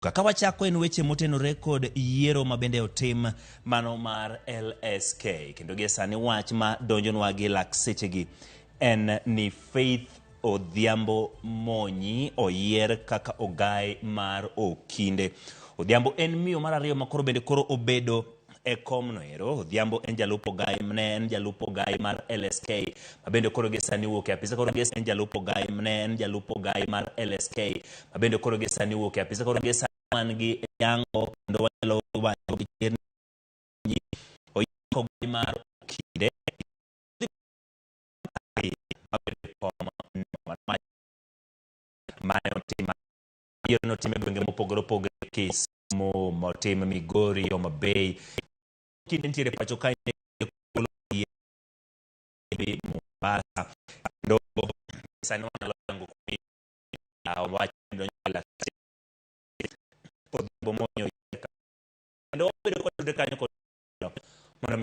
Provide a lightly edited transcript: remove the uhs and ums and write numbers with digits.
Kaka wachako en weche motenore kod yiero mabende otim mano mar LSK. Kendo gi sani wach ma donjonwa gi lak sechegi en ni Faith Odhiambo Mony oyier kaka Ogai mar Okinde. Odhiambo en miyo mar ariyo makoro bende koro obedo e kom no ero. Odhiambo en jalup Ogai, mne en jalup Ogai mar LSK mabende koro gi sani wuok e apisa. Koro gi en jalup Ogai, mne en jalup Ogai mar LSK mabende koro gi sani wuok e apisa. Koro gi wan gi yango kendo wanyalo wacho gi chir ni oyier Ogai mar Okinde mane otima yiero notim e gwenge mopogore opogore Kisumu, motim Migori, Homa Bay. Kinde nitiere pacho ka Mombasa kendo sani wanyalo yango kuom wach donjela Odhiambo Mony kendo wabedo kod kanyo kod mondo